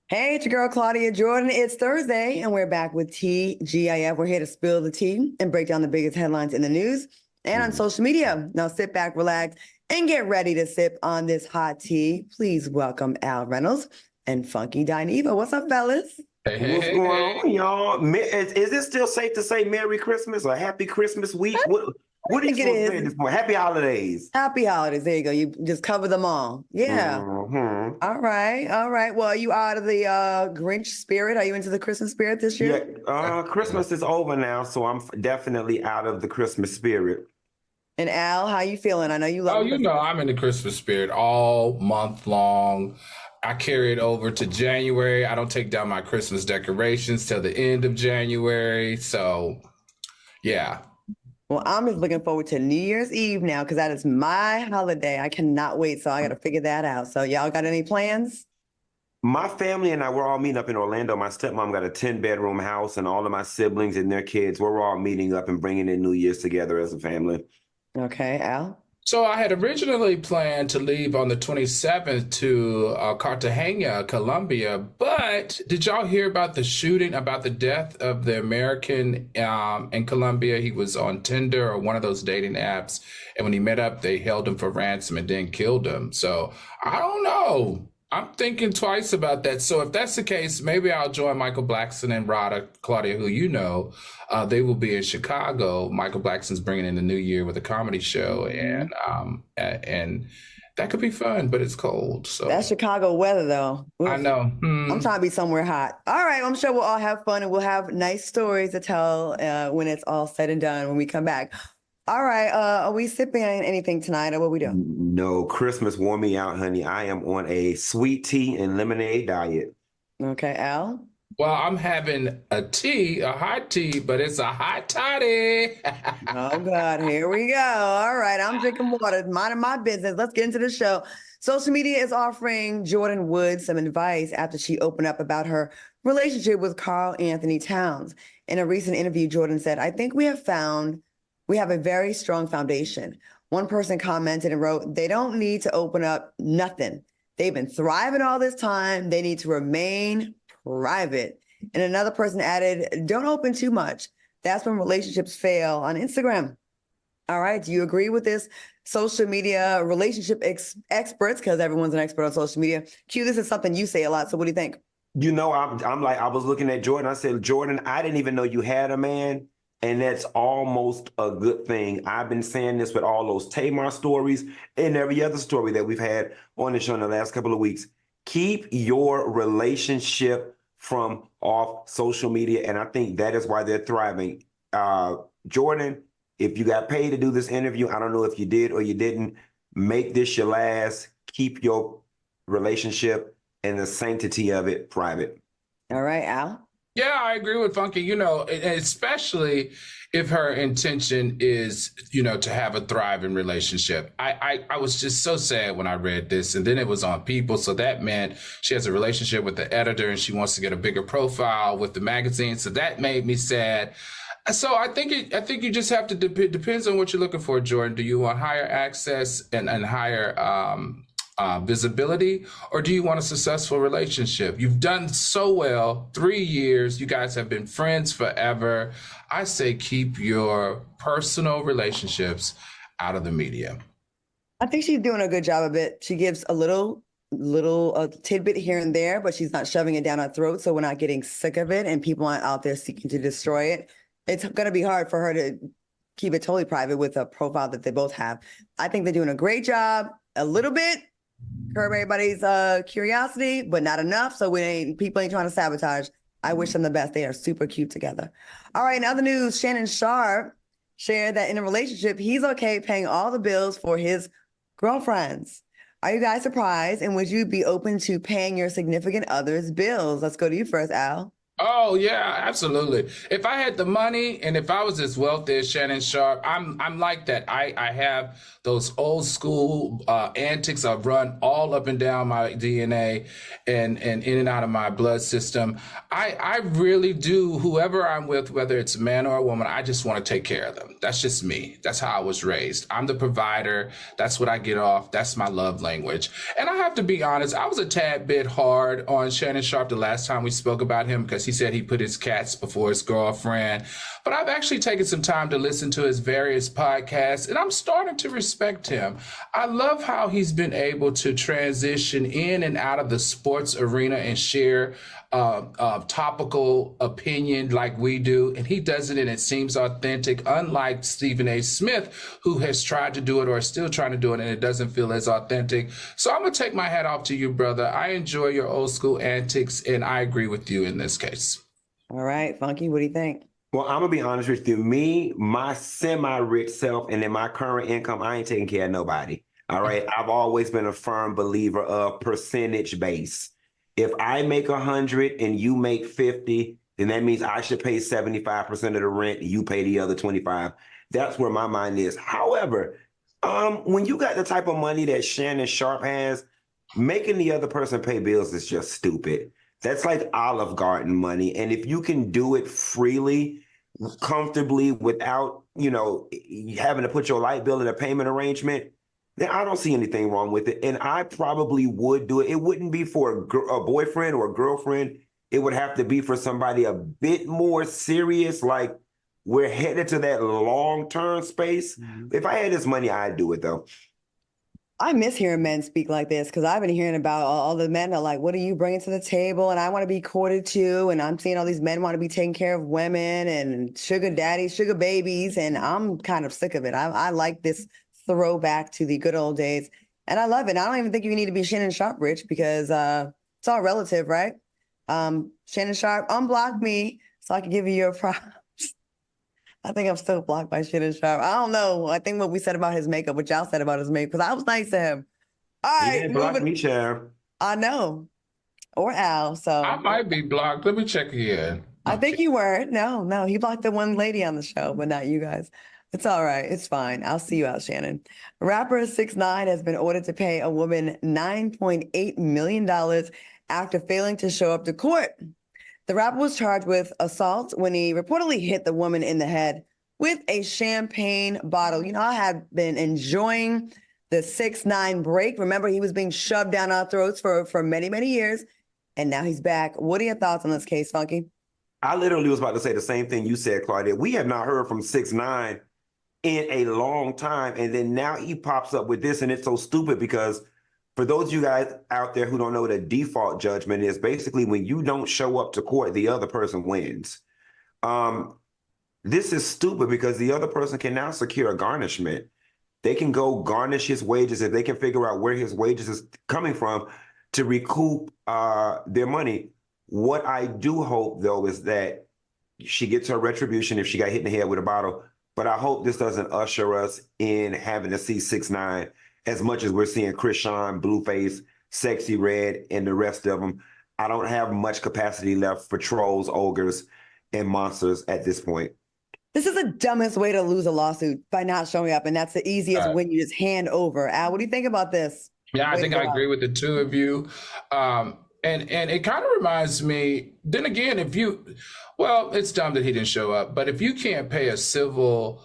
Hey, it's your girl Claudia Jordyn. It's Thursday, and we're back with TGIF. We're here to spill the tea and break down the biggest headlines in the news and on Mm. social media. Now sit back, relax, and get ready to sip on this hot tea. Please welcome Al Reynolds and Funky Dineva. What's up, fellas? Hey, hey, What's hey, going hey. on, y'all? Is it still safe to say Merry Christmas or Happy Christmas week? I What are you think it supposed to say is. this morning? Happy holidays. Happy holidays. There you go. You just cover them all. Yeah. Hmm. All right. All right. Well, are you out of the Grinch spirit? Are you into the Christmas spirit this Yeah, year? Christmas is over now, so I'm definitely out of the Christmas spirit. And Al, how you feeling? I know you Oh, love you know, Christmas. I'm in the Christmas spirit all month long. I carry it over to January. I don't take down my Christmas decorations till the end of January. So, yeah. Well, I'm just looking forward to New Year's Eve now because that is my holiday. I cannot wait. So I got to figure that out. So y'all got any plans? My family and I were all meeting up in Orlando. My stepmom got a 10-bedroom house, and all of my siblings and their kids, we're all meeting up and bringing in New Year's together as a family. Okay, Al. So I had originally planned to leave on the 27th to Cartagena, Colombia. But did y'all hear about the shooting, about the death of the American in Colombia? He was on Tinder or one of those dating apps. And when he met up, they held him for ransom and then killed him. So I don't know. I'm thinking twice about that. So if that's the case, maybe I'll join Michael Blackson and Rada, Claudia, who you know. They will be in Chicago. Michael Blackson's bringing in the new year with a comedy show, and that could be fun, but it's cold. So That's Chicago weather, though. I Oof. know. I'm trying to be somewhere hot. All right. I'm sure we'll all have fun and we'll have nice stories to tell when it's all said and done when we come back. All right. Are we sipping on anything tonight or what we do? No, Christmas wore me out, honey. I am on a sweet tea and lemonade diet. Okay, Al. Well, I'm having a tea, a hot tea, but it's a hot toddy. Oh God, here we go. All right, I'm drinking water, minding my business. Let's get into the show. Social media is offering Jordyn Woods some advice after she opened up about her relationship with Carl Anthony Towns. In a recent interview, Jordyn said, I think we have a very strong foundation. One person commented and wrote, they don't need to open up nothing. They've been thriving all this time. They need to remain private. And another person added, don't open too much. That's when relationships fail on Instagram. All right. Do you agree with this? Social media relationship experts, because everyone's an expert on social media. Q, this is something you say a lot. So what do you think? I'm like, I was looking at Jordyn. I said, Jordyn, I didn't even know you had a man. And that's almost a good thing. I've been saying this with all those Tamar stories and every other story that we've had on the show in the last couple of weeks. Keep your relationship from off social media. And I think that is why they're thriving. Jordyn, if you got paid to do this interview, I don't know if you did or you didn't, make this your last. Keep your relationship and the sanctity of it private. All right, Al. Yeah, I agree with Funky, especially if her intention is, to have a thriving relationship. I was just so sad when I read this, and then it was on People. So that meant she has a relationship with the editor and she wants to get a bigger profile with the magazine. So that made me sad. So I think you just have to depends on what you're looking for, Jordyn. Do you want higher access and higher visibility, or do you want a successful relationship? You've done so well, 3 years. You guys have been friends forever. I say keep your personal relationships out of the media. I think she's doing a good job of it. She gives a little tidbit here and there, but she's not shoving it down our throat. So we're not getting sick of it and people aren't out there seeking to destroy it. It's going to be hard for her to keep it totally private with a profile that they both have. I think they're doing a great job, a little bit, curb everybody's curiosity, but not enough. So people ain't trying to sabotage. I wish them the best. They are super cute together. All right, in other news, Shannon Sharpe shared that in a relationship, he's okay paying all the bills for his girlfriends. Are you guys surprised? And would you be open to paying your significant other's bills? Let's go to you first, Al. Oh yeah, absolutely. If I had the money and if I was as wealthy as Shannon Sharpe, I'm like that. I have those old school antics. I've run all up and down my DNA and in and out of my blood system. I really do. Whoever I'm with, whether it's a man or a woman, I just want to take care of them. That's just me. That's how I was raised. I'm the provider. That's what I get off. That's my love language. And I have to be honest, I was a tad bit hard on Shannon Sharpe the last time we spoke about him because he said he put his cats before his girlfriend. But I've actually taken some time to listen to his various podcasts, and I'm starting to respect him. I love how he's been able to transition in and out of the sports arena and share topical opinion like we do, and he does it and it seems authentic, unlike Stephen A. Smith, who has tried to do it or is still trying to do it and it doesn't feel as authentic. So I'm gonna take my hat off to you, brother. I enjoy your old school antics and I agree with you in this case. All right, Funky, what do you think? Well, I'm gonna be honest with you. Me, my semi-rich self, and in my current income, I ain't taking care of nobody. All right. I've always been a firm believer of percentage base. If I make 100 and you make 50, then that means I should pay 75% of the rent and you pay the other 25. That's where my mind is. However, when you got the type of money that Shannon Sharpe has, making the other person pay bills is just stupid. That's like Olive Garden money. And if you can do it freely, comfortably, without, having to put your light bill in a payment arrangement, then I don't see anything wrong with it. And I probably would do it. It wouldn't be for a boyfriend or a girlfriend. It would have to be for somebody a bit more serious, like we're headed to that long-term space. Mm-hmm. If I had this money, I'd do it, though. I miss hearing men speak like this because I've been hearing about all the men are like, what are you bringing to the table? And I want to be courted too. And I'm seeing all these men want to be taking care of women and sugar daddies, sugar babies. And I'm kind of sick of it. I like this throwback to the good old days. And I love it. I don't even think you need to be Shannon Sharpe rich because it's all relative, right? Shannon Sharpe, unblock me so I can give you your props. I think I'm still blocked by Shannon Sharpe. I don't know. I think what we said about his makeup, what y'all said about his makeup, because I was nice to him. All right. Yeah, block me, Sharon. I know. Or Al. So I might be blocked. Let me check again. I think you were. No. He blocked the one lady on the show, but not you guys. It's all right. It's fine. I'll see you out, Shannon. Rapper 6ix9ine has been ordered to pay a woman $9.8 million after failing to show up to court. The rapper was charged with assault when he reportedly hit the woman in the head with a champagne bottle. I had been enjoying the 6ix9ine break. Remember, he was being shoved down our throats for many, many years. And now he's back. What are your thoughts on this case, Funky? I literally was about to say the same thing you said, Claudia. We have not heard from 6ix9ine in a long time. And then now he pops up with this, and it's so stupid because for those of you guys out there who don't know what a default judgment is, basically when you don't show up to court, the other person wins. This is stupid because the other person can now secure a garnishment. They can go garnish his wages if they can figure out where his wages is coming from to recoup their money. What I do hope, though, is that she gets her retribution if she got hit in the head with a bottle. But I hope this doesn't usher us in having to see 6ix9ine as much as we're seeing Krishan, Blueface, Sexy Red, and the rest of them. I don't have much capacity left for trolls, ogres, and monsters at this point. This is the dumbest way to lose a lawsuit, by not showing up, and that's the easiest when you just hand over. Al, what do you think about this? Yeah, I think I agree with the two of you. And it kind of reminds me, then again, it's dumb that he didn't show up, but if you can't pay a civil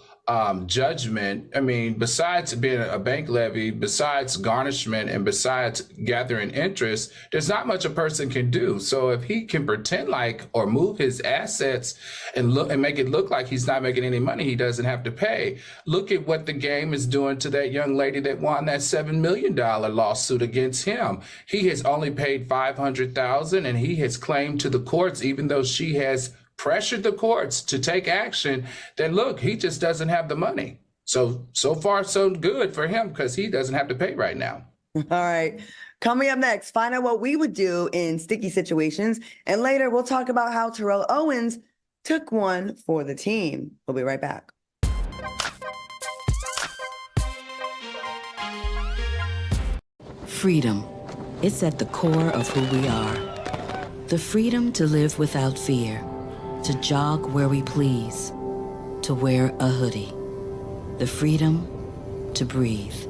judgment, I mean, besides being a bank levy, besides garnishment, and besides gathering interest, there's not much a person can do. So if he can pretend like or move his assets and make it look like he's not making any money, he doesn't have to pay. Look at what the game is doing to that young lady that won that $7 million lawsuit against him. He has only paid $500,000, and he has claimed to the courts, even though she has pressured the courts to take action, then look, he just doesn't have the money. So far, so good for him because he doesn't have to pay right now. All right. Coming up next, find out what we would do in sticky situations. And later, we'll talk about how Terrell Owens took one for the team. We'll be right back. Freedom. It's at the core of who we are. The freedom to live without fear, to jog where we please, to wear a hoodie. The freedom to breathe.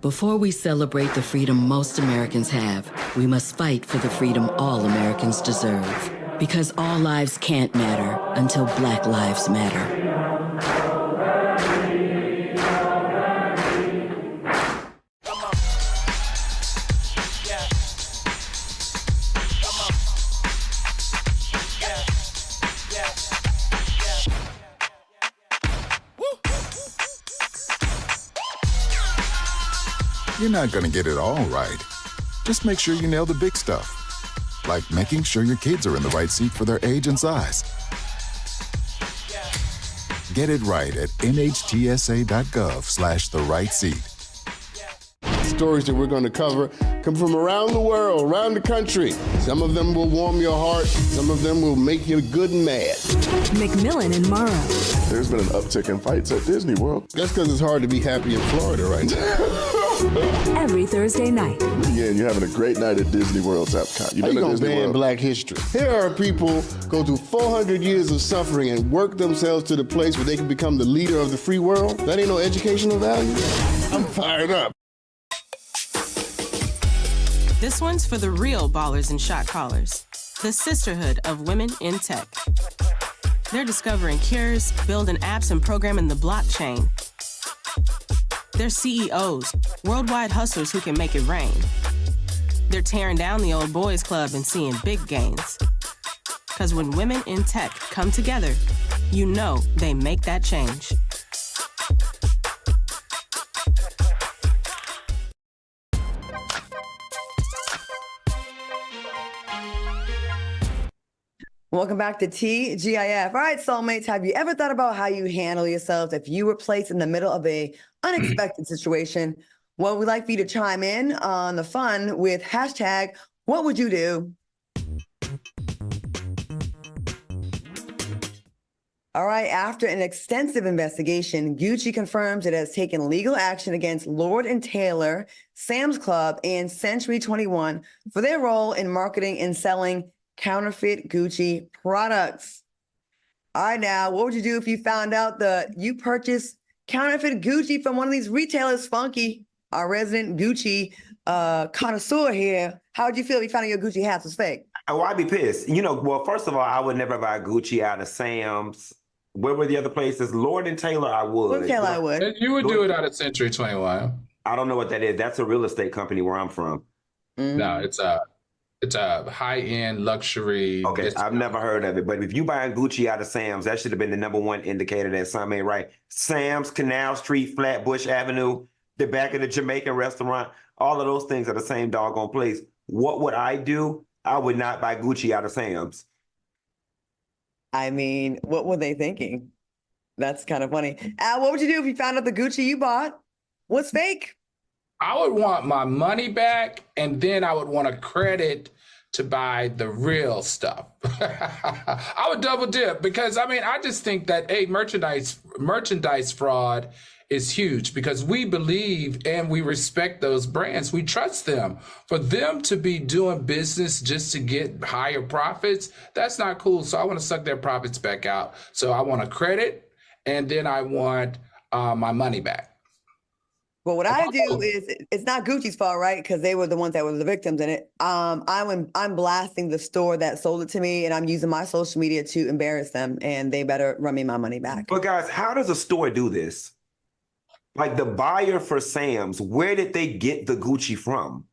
Before we celebrate the freedom most Americans have, we must fight for the freedom all Americans deserve. Because all lives can't matter until Black lives matter. You're not going to get it all right. Just make sure you nail the big stuff. Like making sure your kids are in the right seat for their age and size. Get it right at nhtsa.gov/the right seat. Stories that we're going to cover come from around the world, around the country. Some of them will warm your heart. Some of them will make you good and mad. McMillan and Morrow. There's been an uptick in fights at Disney World. That's because it's hard to be happy in Florida right now. Every Thursday night. Yeah, and you're having a great night at Disney World's Epcot. How you gonna ban Black history? Here are people go through 400 years of suffering and work themselves to the place where they can become the leader of the free world. That ain't no educational value. I'm fired up. This one's for the real ballers and shot callers, the sisterhood of women in tech. They're discovering cures, building apps, and programming the blockchain. They're CEOs, worldwide hustlers who can make it rain. They're tearing down the old boys club and seeing big gains. Because when women in tech come together, you know they make that change. Welcome back to TGIF. All right, soulmates, have you ever thought about how you handle yourselves if you were placed in the middle of a unexpected situation? Well, we'd like for you to chime in on the fun with hashtag, what would you do? All right, after an extensive investigation, Gucci confirms it has taken legal action against Lord & Taylor, Sam's Club, and Century 21 for their role in marketing and selling counterfeit Gucci products. All right, now, what would you do if you found out that you purchased counterfeit Gucci from one of these retailers? Funky, our resident Gucci connoisseur here. How would you feel if you found out your Gucci hats was fake? Oh, I'd be pissed. You know, well, first of all, I would never buy Gucci out of Sam's. Where were the other places? Lord & Taylor, I would. Lord & Taylor, I would. You would do it out of Century 21. I don't know what that is. That's a real estate company where I'm from. Mm-hmm. No, it's a high-end luxury. Okay, I've never heard of it. But if you buy Gucci out of Sam's, that should have been the #1 indicator that something ain't right. Sam's, Canal Street, Flatbush Avenue, the back of the Jamaican restaurant, all of those things are the same doggone place. What would I do? I would not buy Gucci out of Sam's. I mean, what were they thinking? That's kind of funny. Al, what would you do if you found out the Gucci you bought was fake? I would want my money back, and then I would want a credit to buy the real stuff. I would double dip because, I mean, I just think that, merchandise fraud is huge because we believe and we respect those brands. We trust them. For them to be doing business just to get higher profits, that's not cool. So I want to suck their profits back out. So I want a credit, and then I want my money back. Well, what I do is, it's not Gucci's fault, right? Because they were the ones that were the victims in it. I'm blasting the store that sold it to me, and I'm using my social media to embarrass them, and they better run me my money back. But guys, how does a store do this? Like the buyer for Sam's, where did they get the Gucci from?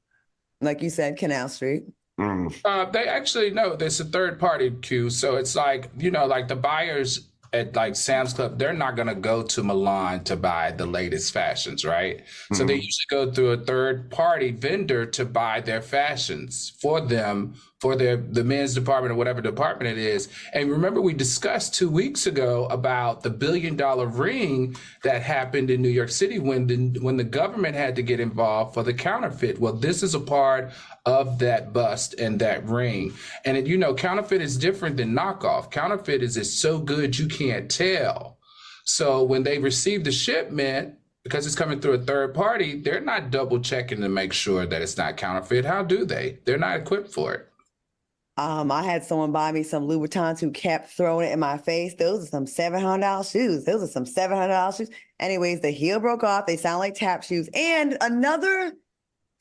Like you said, Canal Street. They actually, no, there's a third party queue. So it's like, you know, like the buyers at like Sam's Club, they're not going to go to Milan to buy the latest fashions, right? So they usually go through a third party vendor to buy their fashions for them, for the men's department or whatever department it is. And remember, we discussed 2 weeks ago about the $1 billion ring that happened in New York City when the government had to get involved for the counterfeit. Well, this is a part of that bust and that ring. And it, you know, counterfeit is different than knockoff. Counterfeit is it's so good you can't tell. So when they receive the shipment, because it's coming through a third party, they're not double checking to make sure that it's not counterfeit. How do they? They're not equipped for it. I had someone buy me some Louboutins who kept throwing it in my face. Those are some $700 shoes. Those are some $700 shoes. Anyways, the heel broke off. They sound like tap shoes. And another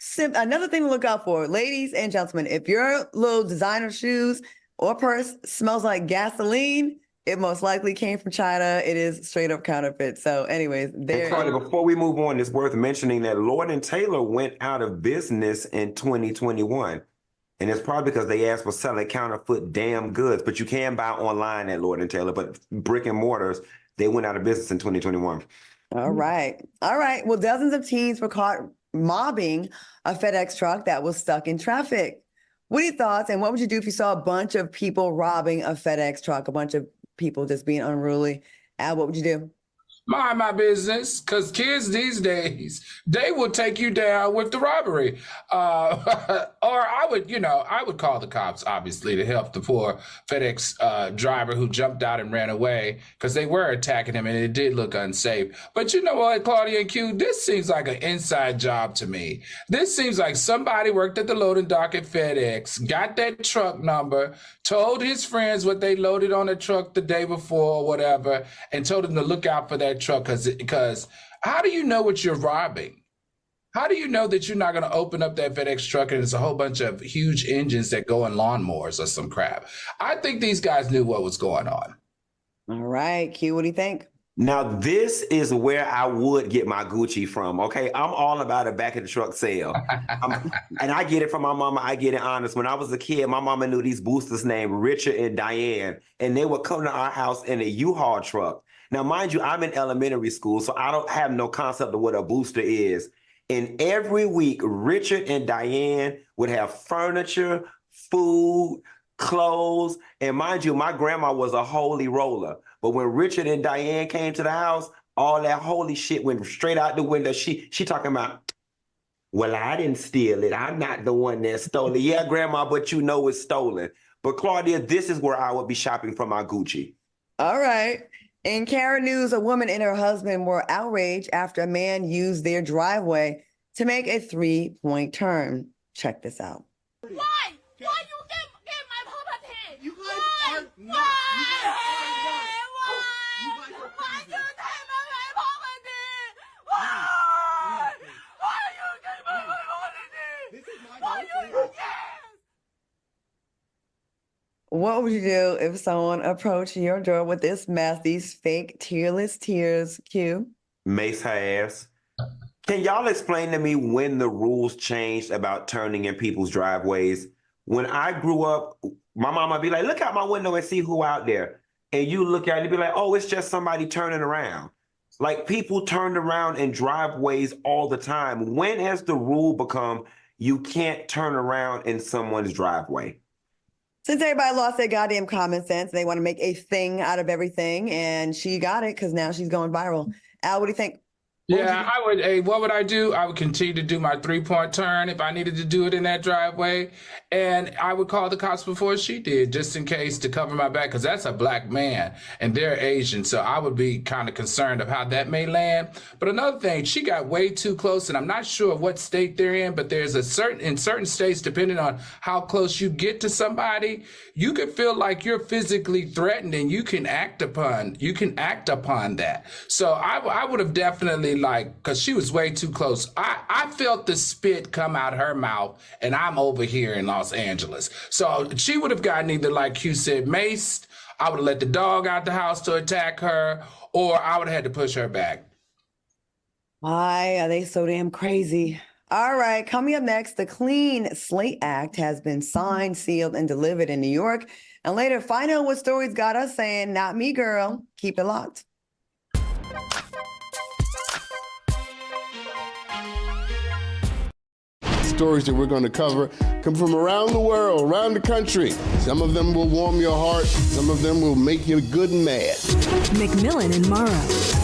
thing to look out for, ladies and gentlemen, if your little designer shoes or purse smells like gasoline, it most likely came from China. It is straight up counterfeit. So anyways, Carly, before we move on, it's worth mentioning that Lord & Taylor went out of business in 2021. And it's probably because they asked for selling counterfeit damn goods, but you can buy online at Lord & Taylor, but brick and mortars, they went out of business in 2021. All right. Well, dozens of teens were caught mobbing a FedEx truck that was stuck in traffic. What are your thoughts? And what would you do if you saw a bunch of people robbing a FedEx truck, a bunch of people just being unruly? Al, what would you do? Mind my business, because kids these days, they will take you down with the robbery. Or I would call the cops, obviously, to help the poor FedEx driver who jumped out and ran away, because they were attacking him and it did look unsafe. But you know what, Claudia and Q, this seems like an inside job to me. This seems like somebody worked at the loading dock at FedEx, got that truck number, told his friends what they loaded on the truck the day before or whatever, and told them to look out for that truck, because how do you know what you're robbing? How do you know that you're not going to open up that FedEx truck and it's a whole bunch of huge engines that go in lawnmowers or some crap? I think these guys knew what was going on. All right, Q, what do you think? Now, this is where I would get my Gucci from, okay? I'm all about a back of the truck sale. And I get it from my mama. I get it honest. When I was a kid, my mama knew these boosters named Richard and Diane, and they would come to our house in a U-Haul truck. Now, mind you, I'm in elementary school, so I don't have no concept of what a booster is. And every week, Richard and Diane would have furniture, food, clothes. And mind you, my grandma was a holy roller. But when Richard and Diane came to the house, all that holy shit went straight out the window. She talking about, well, I didn't steal it. I'm not the one that stole it. Yeah, Grandma, but you know it's stolen. But Claudia, this is where I would be shopping for my Gucci. All right. In Karen News, a woman and her husband were outraged after a man used their driveway to make a 3-point turn. Check this out. Why? Why you get my property? You guys are not. Why you take my property? Why? Why you take my property? This is my property. What would you do if someone approached your door with this mess, these fake tearless tears, Q? Mace her ass. Can y'all explain to me when the rules changed about turning in people's driveways? When I grew up, my mama would be like, look out my window and see who out there. And you look out and be like, oh, it's just somebody turning around. Like, people turned around in driveways all the time. When has the rule become you can't turn around in someone's driveway? Since everybody lost their goddamn common sense, they want to make a thing out of everything, and she got it because now she's going viral. Al, what do you think? Yeah, I would. Hey, what would I do? I would continue to do my 3-point turn if I needed to do it in that driveway. And I would call the cops before she did, just in case, to cover my back, because that's a black man and they're Asian. So I would be kind of concerned of how that may land. But another thing, she got way too close, and I'm not sure what state they're in, but there's in certain states, depending on how close you get to somebody, you could feel like you're physically threatened and you can act upon that. So I would have definitely, because she was way too close. I felt the spit come out her mouth, and I'm over here in Los Angeles. So she would have gotten either, like Q said, maced, I would have let the dog out the house to attack her, or I would have had to push her back. Why are they so damn crazy? All right, coming up next, the Clean Slate Act has been signed, sealed, and delivered in New York. And later, find out what stories got us saying, not me, girl. Keep it locked. Stories that we're going to cover come from around the world, around the country. Some of them will warm your heart. Some of them will make you good and mad. McMillan and Morrow.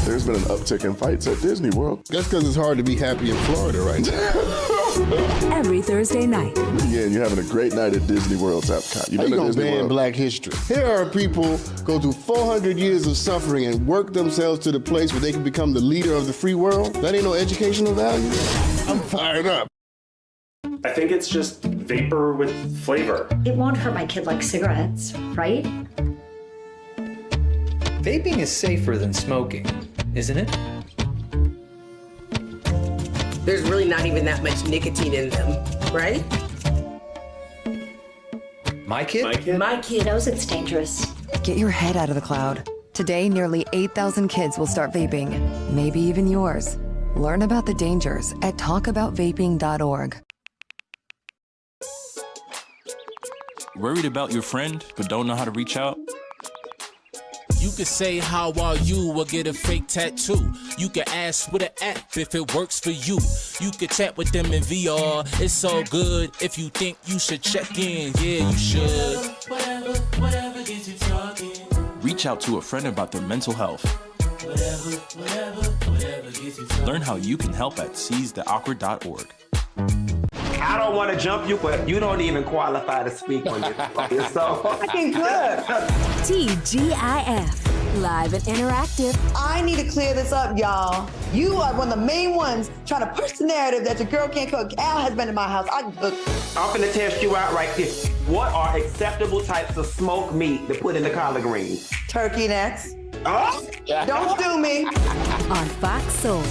There's been an uptick in fights at Disney World. That's because it's hard to be happy in Florida right now. Every Thursday night. Yeah, and you're having a great night at Disney World's Epcot. How you gonna ban Black history? Here are people go through 400 years of suffering and work themselves to the place where they can become the leader of the free world. That ain't no educational value. I'm fired up. I think it's just vapor with flavor. It won't hurt my kid like cigarettes, right? Vaping is safer than smoking, isn't it? There's really not even that much nicotine in them, right? My kid? My kid knows it's dangerous. Get your head out of the cloud. Today, nearly 8,000 kids will start vaping, maybe even yours. Learn about the dangers at talkaboutvaping.org. Worried about your friend, but don't know how to reach out? You could say, how are you, or get a fake tattoo. You could ask with an app if it works for you. You could chat with them in VR, it's so good. If you think you should check in, yeah, you should. Whatever gets you talking. Reach out to a friend about their mental health. Whatever gets you talking. Learn how you can help at seizetheawkward.org. I don't want to jump you, but you don't even qualify to speak on your so fucking good. TGIF, live and interactive. I need to clear this up, y'all. You are one of the main ones trying to push the narrative that your girl can't cook. Al has been in my house. I can cook. I'm finna test you out right here. What are acceptable types of smoked meat to put in the collard greens? Turkey necks. Oh? Don't do me. On Fox Soul.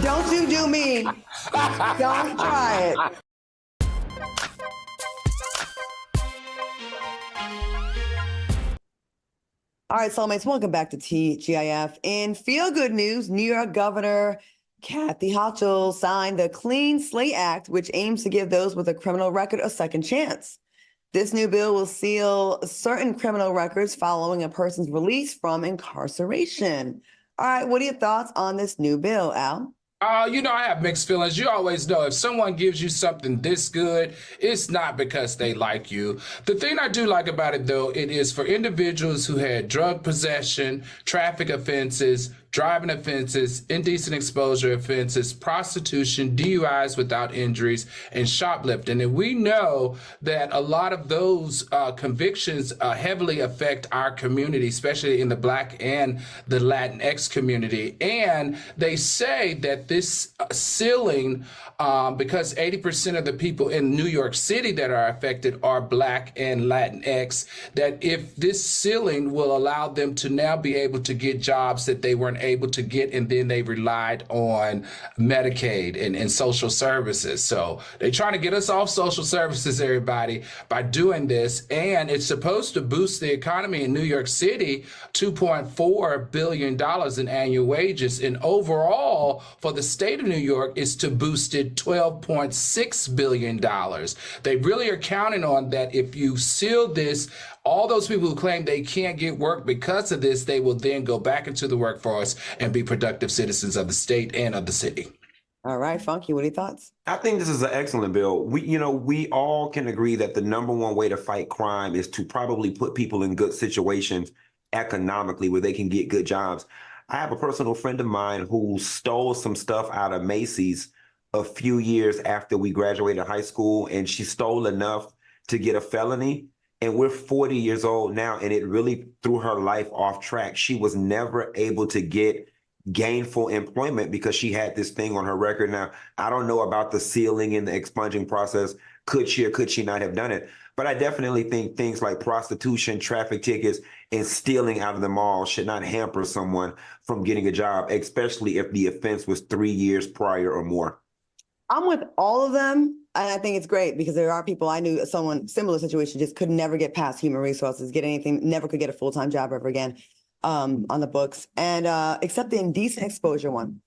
Don't you do me. Don't try it. All right, soulmates, welcome back to TGIF. In feel-good news, New York Governor Kathy Hochul signed the Clean Slate Act, which aims to give those with a criminal record a second chance. This new bill will seal certain criminal records following a person's release from incarceration. All right, what are your thoughts on this new bill, Al? I have mixed feelings. You always know if someone gives you something this good, it's not because they like you. The thing I do like about it, though, it is for individuals who had drug possession, traffic offenses, driving offenses, indecent exposure offenses, prostitution, DUIs without injuries, and shoplifting. And we know that a lot of those convictions heavily affect our community, especially in the Black and the Latinx community. And they say that this ceiling, because 80% of the people in New York City that are affected are Black and Latinx, that if this ceiling will allow them to now be able to get jobs that they weren't able to get, and then they relied on Medicaid and social services. So they're trying to get us off social services, everybody, by doing this. And it's supposed to boost the economy in New York City, $2.4 billion in annual wages. And overall, for the state of New York, is to boost it $12.6 billion. They really are counting on that. If you seal this, all those people who claim they can't get work because of this, they will then go back into the workforce and be productive citizens of the state and of the city. All right, Funky, what are your thoughts? I think this is an excellent bill. We all can agree that the number one way to fight crime is to probably put people in good situations economically where they can get good jobs. I have a personal friend of mine who stole some stuff out of Macy's a few years after we graduated high school, and she stole enough to get a felony. And we're 40 years old now, and it really threw her life off track. She was never able to get gainful employment because she had this thing on her record. Now, I don't know about the sealing and the expunging process. Could she or could she not have done it? But I definitely think things like prostitution, traffic tickets, and stealing out of the mall should not hamper someone from getting a job, especially if the offense was 3 years prior or more. I'm with all of them. And I think it's great because there are people, I knew someone similar situation, just could never get past human resources, get anything, never could get a full-time job ever again on the books. And except the indecent exposure one.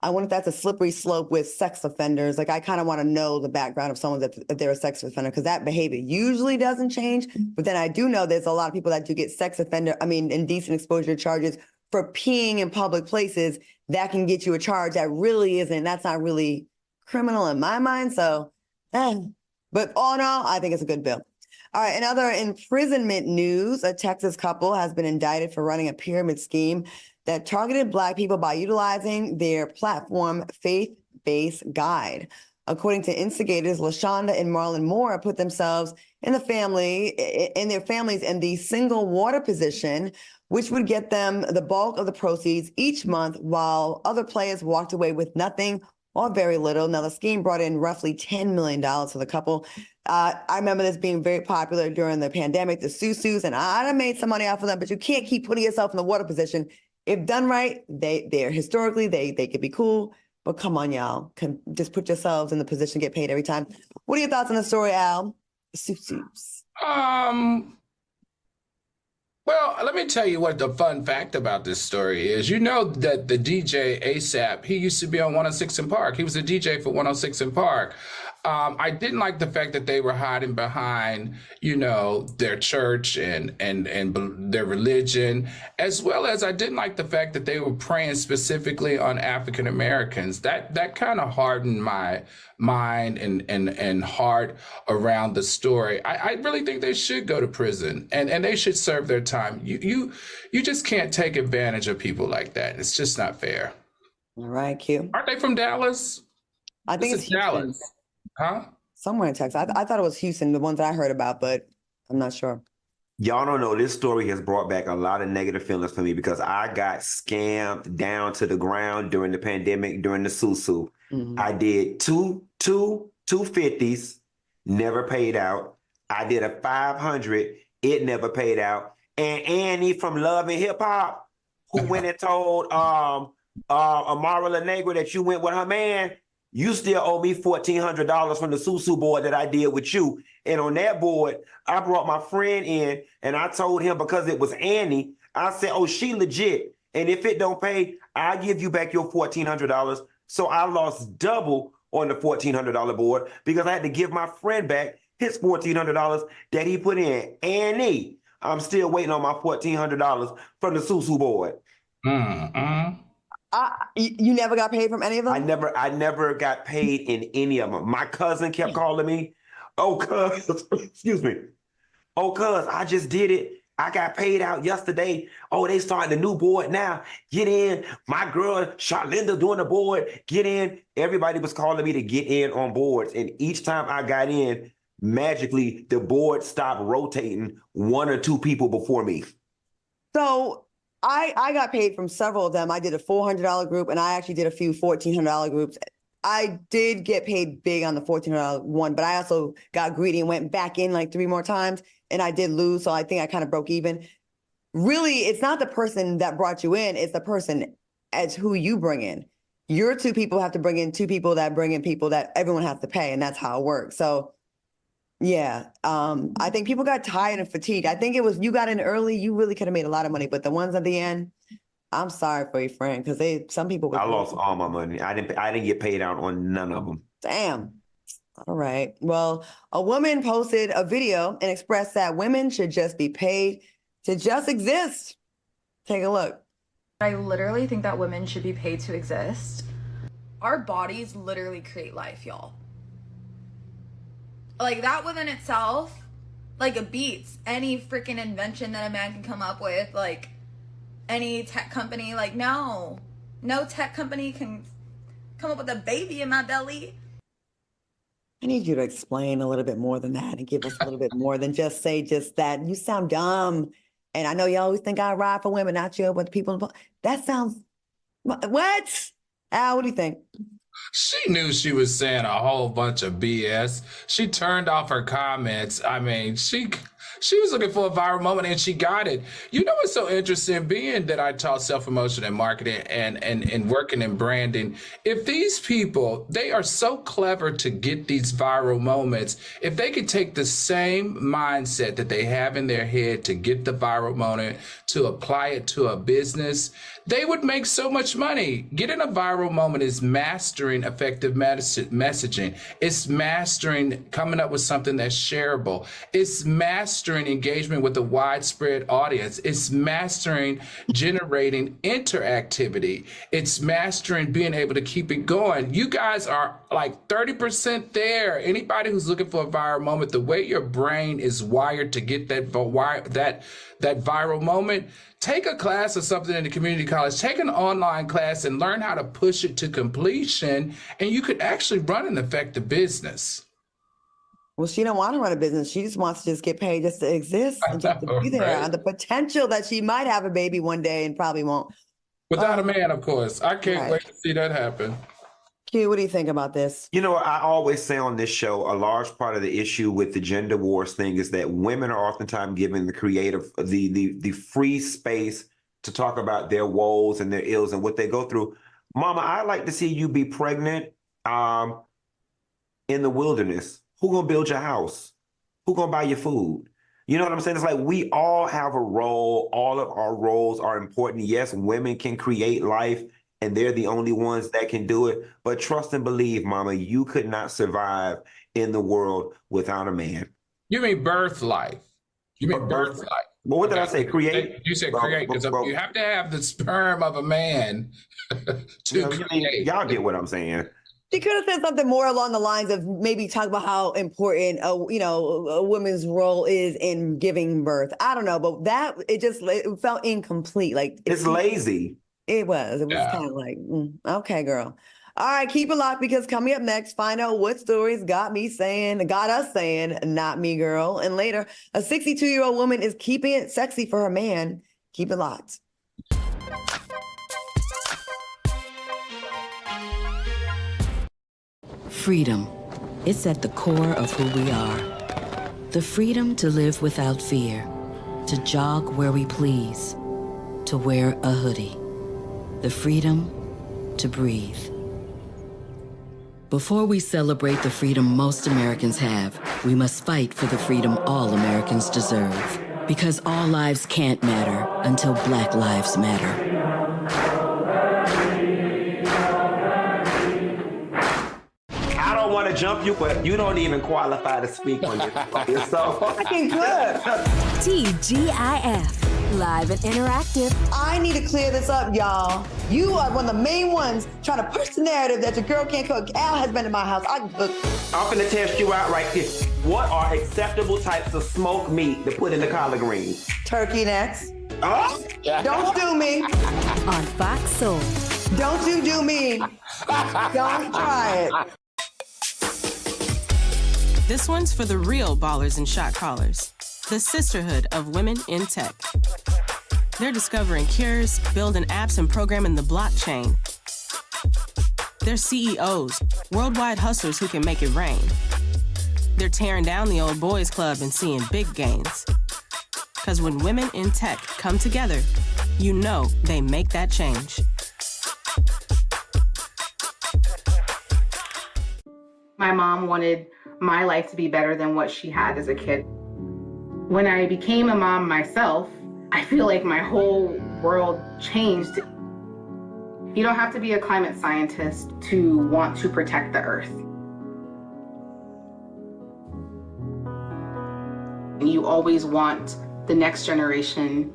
I wonder if that's a slippery slope with sex offenders. Like, I kind of want to know the background of someone if they're a sex offender, because that behavior usually doesn't change. But then I do know there's a lot of people that do get indecent exposure charges for peeing in public places. That can get you a charge that really isn't, that's not really criminal in my mind. So, but all in all, I think it's a good bill. All right, in other imprisonment news, a Texas couple has been indicted for running a pyramid scheme that targeted Black people by utilizing their platform Faith-Based Guide. According to instigators, LaShonda and Marlon Moore put themselves and their families in the single water position, which would get them the bulk of the proceeds each month, while other players walked away with nothing or very little. Now, the scheme brought in roughly $10 million for the couple. I remember this being very popular during the pandemic, the susus, and I done made some money off of them, but you can't keep putting yourself in the water position. If done right, they're historically, they could be cool, but come on, y'all. Just put yourselves in the position to get paid every time. What are your thoughts on the story, Al? Susus. Well, let me tell you what the fun fact about this story is. You know that the DJ ASAP, he used to be on 106 in Park. He was a DJ for 106 in Park. I didn't like the fact that they were hiding behind, you know, their church and their religion, as well as I didn't like the fact that they were preying specifically on African Americans. That kind of hardened my mind and heart around the story. I really think they should go to prison and they should serve their time. You just can't take advantage of people like that. It's just not fair. All right, Q. Aren't they from Dallas? I think it's Dallas. Huh? Somewhere in Texas. I thought it was Houston, the ones that I heard about, but I'm not sure. Y'all don't know, this story has brought back a lot of negative feelings for me because I got scammed down to the ground during the pandemic, during the susu. Mm-hmm. I did two 250s, never paid out. I did a 500, it never paid out. And Annie from Love and Hip Hop, who went and told Amara La Negra that you went with her man, you still owe me $1,400 from the susu board that I did with you. And on that board, I brought my friend in and I told him because it was Annie, I said, oh, she legit. And if it don't pay, I'll give you back your $1,400. So I lost double on the $1,400 board because I had to give my friend back his $1,400 that he put in. Annie, I'm still waiting on my $1,400 from the susu board. Mm-hmm. You never got paid from any of them? I never got paid in any of them. My cousin kept calling me, oh, cuz, excuse me. Oh, cuz, I just did it. I got paid out yesterday. Oh, they starting a new board now. Get in. My girl, Charlinda, doing the board. Get in. Everybody was calling me to get in on boards. And each time I got in, magically, the board stopped rotating one or two people before me. So I got paid from several of them. I did a $400 group, and I actually did a few $1,400 groups. I did get paid big on the $1,400 one, but I also got greedy and went back in like 3 more times, and I did lose, so I think I kind of broke even. Really, it's not the person that brought you in, it's the person as who you bring in. Your 2 people have to bring in 2 people that bring in people that everyone has to pay, and that's how it works. So yeah, I think people got tired and fatigued. I think it was you got in early, you really could have made a lot of money, but the ones at the end, I'm sorry for your friend because some people. I lost all my money. I didn't get paid out on none of them. Damn. All right. Well, a woman posted a video and expressed that women should just be paid to just exist. Take a look. I literally think that women should be paid to exist. Our bodies literally create life, y'all. Like, that within itself, like, it beats any freaking invention that a man can come up with, like, any tech company. Like, no tech company can come up with a baby in my belly. I need you to explain a little bit more than that and give us a little bit more than just say just that. You sound dumb. And I know you always think I ride for women, not you, but people. That sounds, what? Al, what do you think? She knew she was saying a whole bunch of BS. She turned off her comments. I mean, she was looking for a viral moment and she got it. You know what's so interesting? Being that I taught self-promotion and marketing and working in branding, if these people, they are so clever to get these viral moments, if they could take the same mindset that they have in their head to get the viral moment, to apply it to a business, they would make so much money. Getting a viral moment is mastering effective messaging. It's mastering coming up with something that's shareable. It's mastering engagement with a widespread audience. It's mastering generating interactivity. It's mastering being able to keep it going. You guys are like 30% there. Anybody who's looking for a viral moment, the way your brain is wired to get that viral moment, take a class or something in the community college, take an online class and learn how to push it to completion, and you could actually run an effective business. Well, she don't want to run a business. She just wants to just get paid just to exist and just to be there on the potential that she might have a baby one day and probably won't. Without a man, of course. I can't wait to see that happen. Q, what do you think about this? You know, I always say on this show, a large part of the issue with the gender wars thing is that women are oftentimes given the free space to talk about their woes and their ills and what they go through. Mama, I'd like to see you be pregnant in the wilderness. Who gonna build your house? Who gonna buy your food? You know what I'm saying? It's like we all have a role. All of our roles are important. Yes, women can create life, and they're the only ones that can do it. But trust and believe, Mama, you could not survive in the world without a man. You mean birth life? You mean birth life? Well, what did I say? Create? You said create because you have to have the sperm of a man to create. Y'all get what I'm saying. She could have said something more along the lines of maybe talk about how important a woman's role is in giving birth. I don't know, but it felt incomplete. Like it's lazy. It was kind of like, okay, girl. All right, keep it locked because coming up next, find out what stories got us saying, not me, girl. And later, a 62-year-old woman is keeping it sexy for her man. Keep it locked. Freedom. It's at the core of who we are. The freedom to live without fear, to jog where we please, to wear a hoodie. The freedom to breathe. Before we celebrate the freedom most Americans have, we must fight for the freedom all Americans deserve. Because all lives can't matter until Black lives matter. I don't want to jump you, but you don't even qualify to speak on yourself. I can clip. TGIF. Live and interactive. I need to clear this up, y'all. You are one of the main ones trying to push the narrative that your girl can't cook. Al has been in my house. I can cook. I'm finna test you out right here. What are acceptable types of smoked meat to put in the collard greens? Turkey necks. Oh? Don't do me. On Fox Soul. Don't you do me. Don't try it. This one's for the real ballers and shot callers. The sisterhood of women in tech. They're discovering cures, building apps, and programming the blockchain. They're CEOs, worldwide hustlers who can make it rain. They're tearing down the old boys club and seeing big gains. Because when women in tech come together, you know they make that change. My mom wanted my life to be better than what she had as a kid. When I became a mom myself, I feel like my whole world changed. You don't have to be a climate scientist to want to protect the earth. You always want the next generation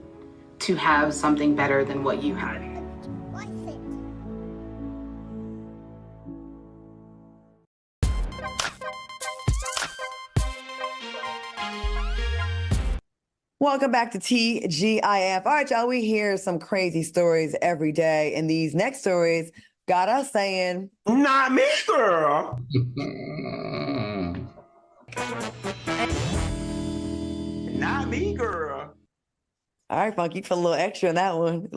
to have something better than what you had. Welcome back to TGIF. All right, y'all, we hear some crazy stories every day, and these next stories got us saying, not me, girl. Not me, girl. All right, Funky, put a little extra in that one.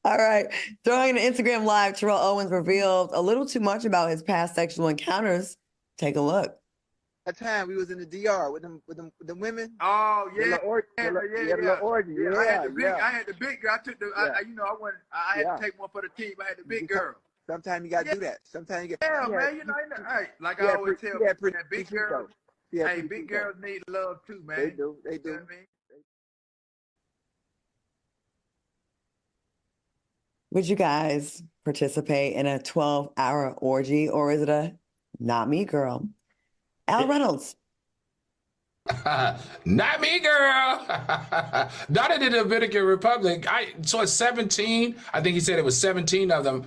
All right. During an Instagram Live, Terrell Owens revealed a little too much about his past sexual encounters. Take a look. That time we was in the DR with them women. Oh yeah, the orgy. Yeah. Yeah, I had the big girl. I took the. I had to take one for the team. I had the big girl. Sometimes you gotta do that. Sometimes you get. Yeah, man. Hey, like I always tell people, man, big girls. Hey, big girls need love too, man. They do. You know what I mean? Would you guys participate in a 12-hour orgy, or is it a not me, girl? Al Reynolds. Not me, girl. Not in the Dominican Republic. So it's 17. I think he said it was 17 of them.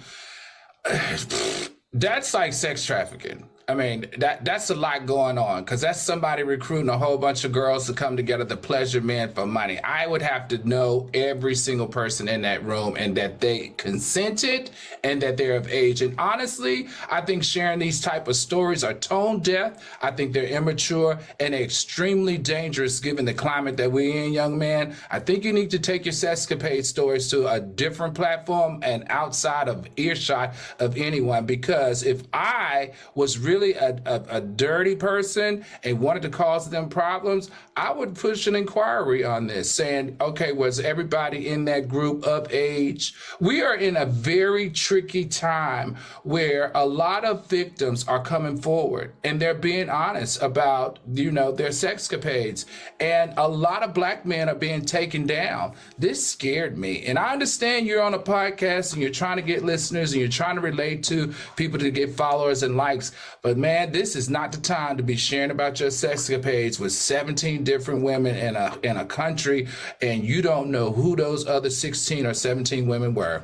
That's like sex trafficking. I mean, that's a lot going on because that's somebody recruiting a whole bunch of girls to come together to pleasure men for money. I would have to know every single person in that room and that they consented and that they're of age. And honestly, I think sharing these type of stories are tone deaf. I think they're immature and extremely dangerous given the climate that we're in, young man. I think you need to take your sexcapade stories to a different platform and outside of earshot of anyone, because if I was really a dirty person and wanted to cause them problems, I would push an inquiry on this saying, okay, was everybody in that group of age? We are in a very tricky time where a lot of victims are coming forward and they're being honest about, their sexcapades. And a lot of black men are being taken down. This scared me. And I understand you're on a podcast and you're trying to get listeners and you're trying to relate to people to get followers and likes. But man, this is not the time to be sharing about your sexcapades with 17 different women in a country, and you don't know who those other 16 or 17 women were.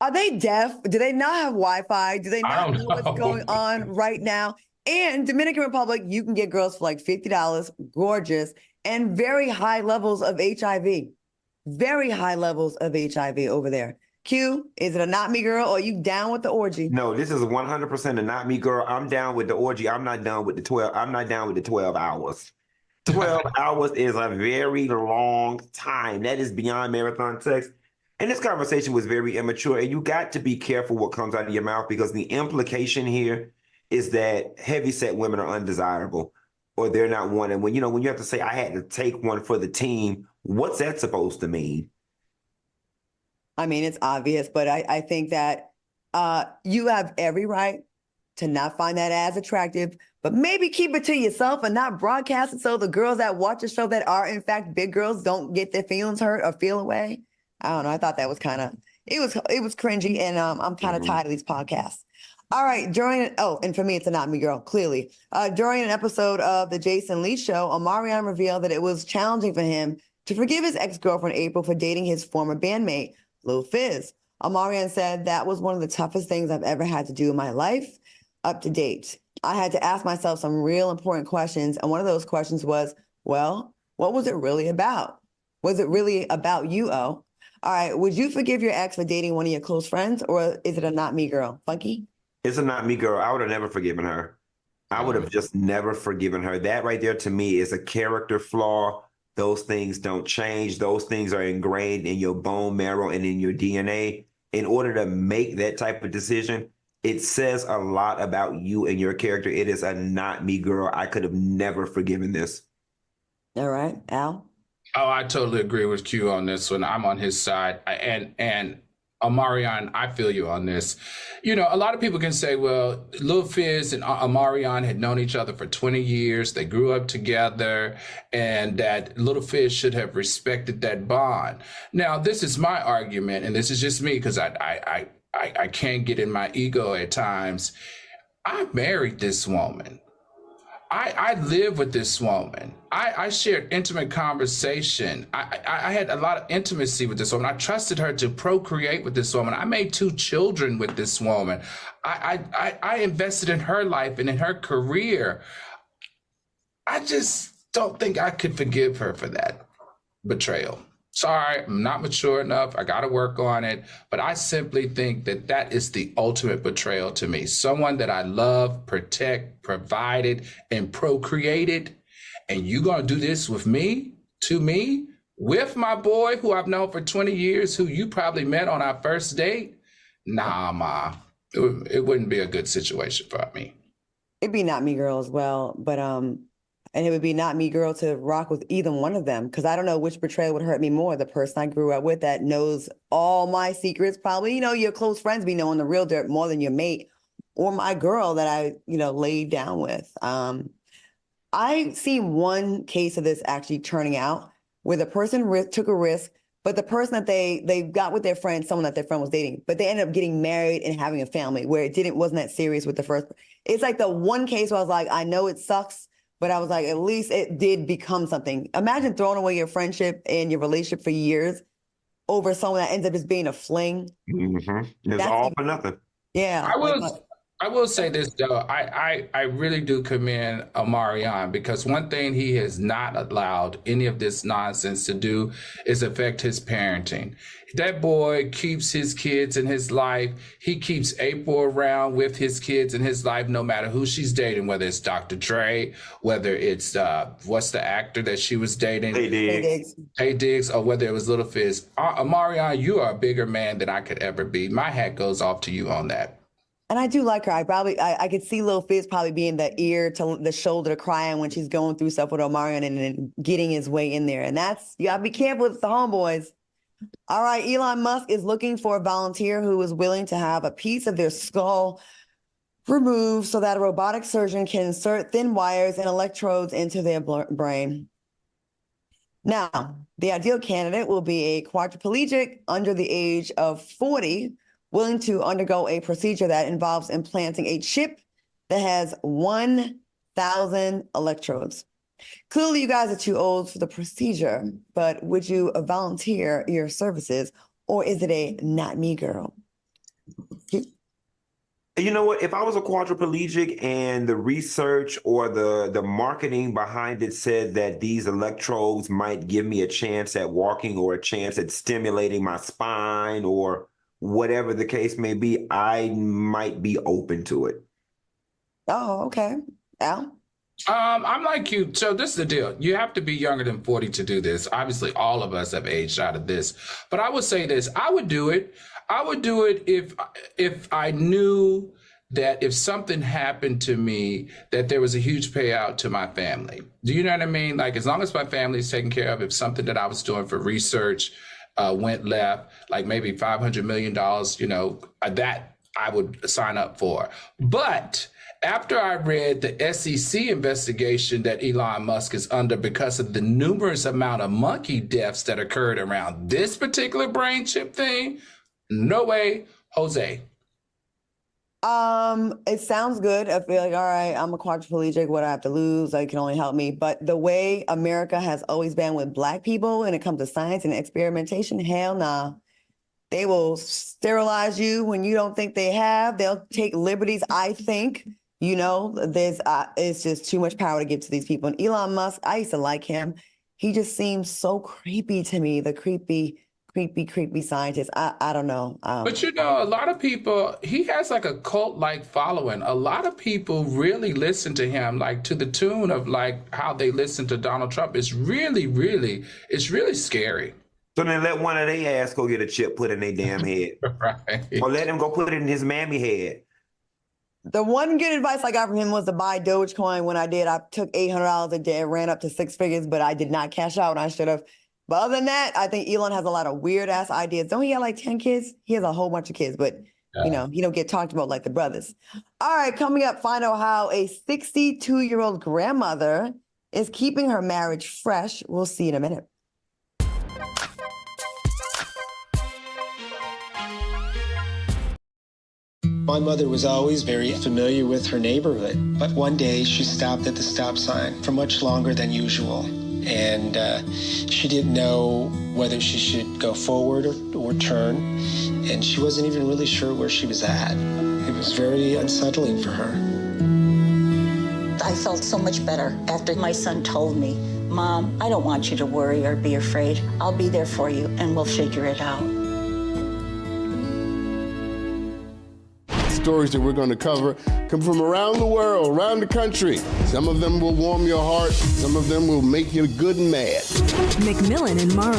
Are they deaf? Do they not have Wi-Fi? Do they not know what's going on right now? And Dominican Republic, you can get girls for like $50, gorgeous, and very high levels of HIV. Very high levels of HIV over there. Q, is it a not me girl or are you down with the orgy? No, this is 100% a not me girl. I'm down with the orgy. I'm not down with the 12. I'm not down with the 12 hours. 12 hours is a very long time. That is beyond marathon sex. And this conversation was very immature. And you got to be careful what comes out of your mouth, because the implication here is that heavyset women are undesirable or they're not wanted. When you have to say, I had to take one for the team, what's that supposed to mean? I mean, it's obvious, but I think that you have every right to not find that as attractive, but maybe keep it to yourself and not broadcast it so the girls that watch the show that are in fact big girls don't get their feelings hurt or feel away. I don't know. I thought that was it was cringy, and I'm kind of tired of these podcasts. All right, and for me, it's a not me girl, clearly. During an episode of the Jason Lee show, Omarion revealed that it was challenging for him to forgive his ex-girlfriend April for dating his former bandmate, Lil Fizz. Omarion said that was one of the toughest things I've ever had to do in my life up to date. I had to ask myself some real important questions. And one of those questions was, well, what was it really about? Was it really about you, O? All right. Would you forgive your ex for dating one of your close friends, or is it a not me girl? Funky? It's a not me girl. I would have never forgiven her. I would have just never forgiven her. That right there to me is a character flaw. Those things don't change. Those things are ingrained in your bone marrow and in your DNA. In order to make that type of decision, it says a lot about you and your character. It is a not me girl. I could have never forgiven this. All right, Al? Oh, I totally agree with Q on this one. I'm on his side. And Omarion, I feel you on this. A lot of people can say, well, Lil Fizz and Omarion had known each other for 20 years. They grew up together, and that Lil Fizz should have respected that bond. Now, this is my argument, and this is just me because I can't get in my ego at times. I married this woman. I live with this woman. I shared intimate conversation. I had a lot of intimacy with this woman. I trusted her to procreate with this woman. I made 2 children with this woman. I invested in her life and in her career. I just don't think I could forgive her for that betrayal. Sorry, I'm not mature enough. I got to work on it. But I simply think that that is the ultimate betrayal to me. Someone that I love, protect, provided, and procreated. And you going to do this with me, to me, with my boy who I've known for 20 years, who you probably met on our first date? Nah, Ma. It wouldn't be a good situation for me. It'd be not me girl as well. But and it would be not me girl to rock with either one of them, because I don't know which betrayal would hurt me more. The person I grew up with that knows all my secrets, probably, your close friends be knowing the real dirt more than your mate, or my girl that I, laid down with. I've seen one case of this actually turning out where the person took a risk, but the person that they got with their friend, someone that their friend was dating, but they ended up getting married and having a family where it wasn't that serious with the first. It's like the one case where I was like, I know it sucks, but I was like, at least it did become something. Imagine throwing away your friendship and your relationship for years over someone that ends up just being a fling. Mm-hmm. It's all for nothing. Yeah. I will say this though, I really do commend Omarion, because one thing he has not allowed any of this nonsense to do is affect his parenting. That boy keeps his kids in his life. He keeps April around with his kids in his life, no matter who she's dating, whether it's Dr. Dre, whether it's what's the actor that she was dating? Hey Diggs, or whether it was Little Fizz. Omarion, you are a bigger man than I could ever be. My hat goes off to you on that. And I do like her. I could see Lil Fizz probably being the ear to the shoulder to cry on when she's going through stuff with Omarion and getting his way in there. And you gotta be careful with the homeboys. All right, Elon Musk is looking for a volunteer who is willing to have a piece of their skull removed so that a robotic surgeon can insert thin wires and electrodes into their brain. Now, the ideal candidate will be a quadriplegic under the age of 40, willing to undergo a procedure that involves implanting a chip that has 1,000 electrodes. Clearly, you guys are too old for the procedure, but would you volunteer your services, or is it a not me girl? You know what? If I was a quadriplegic and the research or the marketing behind it said that these electrodes might give me a chance at walking or a chance at stimulating my spine or whatever the case may be, I might be open to it. Oh, okay. Al? I'm like you. So this is the deal. You have to be younger than 40 to do this. Obviously, all of us have aged out of this. But I would say this. I would do it. I would do it if I knew that if something happened to me, that there was a huge payout to my family. Do you know what I mean? Like, as long as my family is taken care of, if something that I was doing for research went left, like maybe $500 million, you know, that I would sign up for. But after I read the SEC investigation that Elon Musk is under because of the numerous amount of monkey deaths that occurred around this particular brain chip thing, no way, Jose. It sounds good. I feel like, all right, I'm a quadriplegic. What do I have to lose? Like, it can only help me. But the way America has always been with Black people when it comes to science and experimentation, hell nah. They will sterilize you when you don't think they have. They'll take liberties, I think. You know, it's just too much power to give to these people. And Elon Musk, I used to like him. He just seems so creepy to me, the creepy scientist. I don't know. But you know, a lot of people, he has like a cult-like following. A lot of people really listen to him, like to the tune of like how they listen to Donald Trump. It's really scary. So then let one of their ass go get a chip put in their damn head. Right. Or let him go put it in his mammy head. The one good advice I got from him was to buy Dogecoin. When I did, I took $800 a day, ran up to 6 figures, but I did not cash out, and I should have. But other than that, I think Elon has a lot of weird ass ideas. Don't he have like 10 kids? He has a whole bunch of kids, but you know, he don't get talked about like the brothers. All right, coming up, find out how a 62-year-old grandmother is keeping her marriage fresh. We'll see in a minute. My mother was always very familiar with her neighborhood, but one day she stopped at the stop sign for much longer than usual, and she didn't know whether she should go forward or turn, and she wasn't even really sure where she was at. It was very unsettling for her. I felt so much better after my son told me, "Mom, I don't want you to worry or be afraid. I'll be there for you, and we'll figure it out." Stories that we're going to cover come from around the world, around the country. Some of them will warm your heart. Some of them will make you good and mad. McMillan and Morrow.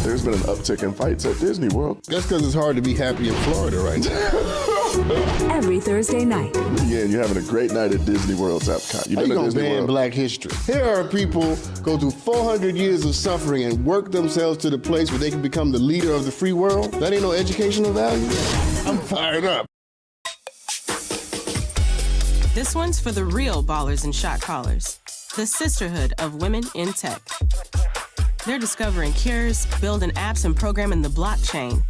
There's been an uptick in fights at Disney World. That's because it's hard to be happy in Florida right now. Every Thursday night. Yeah, and you're having a great night at Disney World's Epcot. How you gonna ban Black history? Here are people go through 400 years of suffering and work themselves to the place where they can become the leader of the free world. That ain't no educational value. I'm fired up. This one's for the real ballers and shot callers, the sisterhood of women in tech. They're discovering cures, building apps, and programming the blockchain.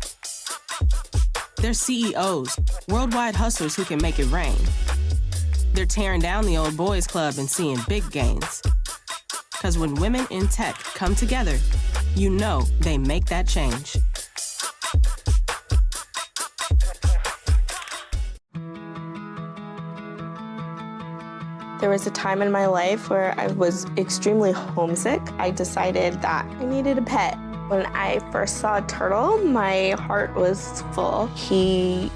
They're CEOs, worldwide hustlers who can make it rain. They're tearing down the old boys club and seeing big gains. Because when women in tech come together, you know they make that change. There was a time in my life where I was extremely homesick. I decided that I needed a pet. When I first saw a turtle, my heart was full. He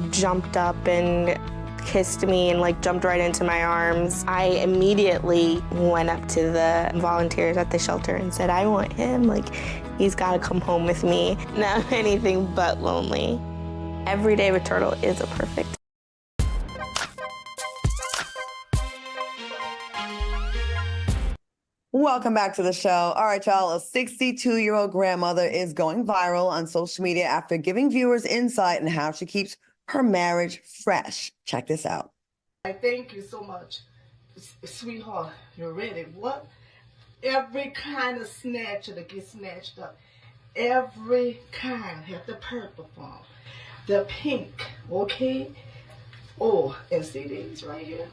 jumped up and kissed me and like jumped right into my arms. I immediately went up to the volunteers at the shelter and said, I want him. Like, he's got to come home with me. Now I'm anything but lonely. Every day with turtle is a perfect. Welcome back to the show. All right, y'all. A 62-year-old grandmother is going viral on social media after giving viewers insight on how she keeps her marriage fresh. Check this out. I thank you so much. Sweetheart, you're ready. What? Every kind of snatcher that gets snatched up. Every kind have the purple form. The pink, okay? Oh, and see these right here?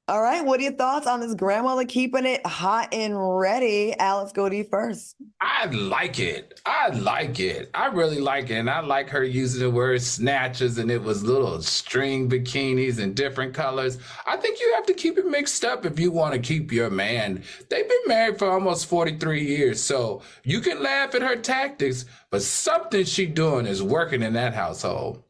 All right, what are your thoughts on this grandmother keeping it hot and ready? Alex, go to you first. I like it. I like it. I really like it. And I like her using the word snatches, and it was little string bikinis in different colors. I think you have to keep it mixed up if you want to keep your man. They've been married for almost 43 years, so you can laugh at her tactics, but something she doing is working in that household.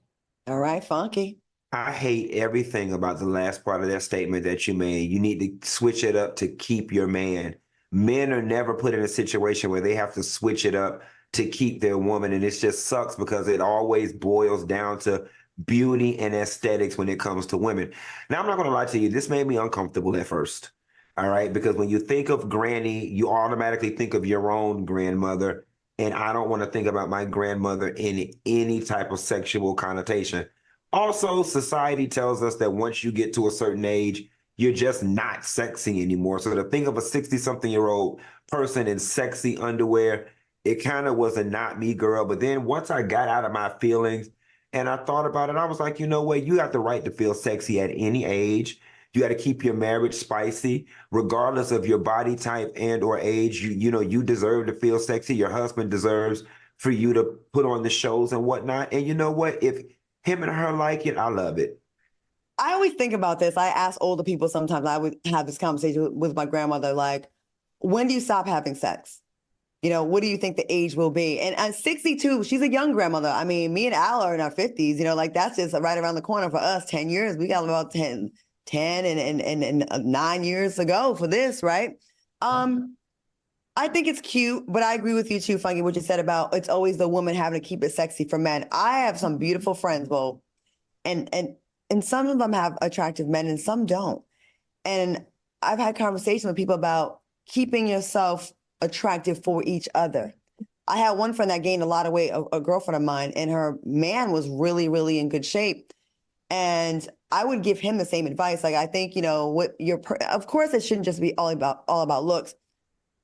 All right, Funky. I hate everything about the last part of that statement that you made. You need to switch it up to keep your man. Men are never put in a situation where they have to switch it up to keep their woman. And it just sucks because it always boils down to beauty and aesthetics when it comes to women. Now, I'm not going to lie to you. This made me uncomfortable at first. All right. Because when you think of granny, you automatically think of your own grandmother. And I don't want to think about my grandmother in any type of sexual connotation. Also, society tells us that once you get to a certain age, you're just not sexy anymore. So to think of a 60-something-year-old person in sexy underwear, it kind of was a not me girl. But then once I got out of my feelings and I thought about it, I was like, you know what? You have the right to feel sexy at any age. You got to keep your marriage spicy, regardless of your body type and or age. You deserve to feel sexy. Your husband deserves for you to put on the shows and whatnot. And you know what? If him and her like it, I love it. I always think about this. I ask older people sometimes, I would have this conversation with my grandmother, like, when do you stop having sex? You know, what do you think the age will be? And at 62, she's a young grandmother. I mean, me and Al are in our 50s, you know, like that's just right around the corner for us. 10 years, we got about 10 and 9 years to go for this, right? I think it's cute, but I agree with you too, Funky, what you said about it's always the woman having to keep it sexy for men. I have some beautiful friends, well, and some of them have attractive men and some don't. And I've had conversations with people about keeping yourself attractive for each other. I had one friend that gained a lot of weight, a girlfriend of mine, and her man was really, really in good shape. And I would give him the same advice. Like, I think, you know, of course it shouldn't just be all about looks,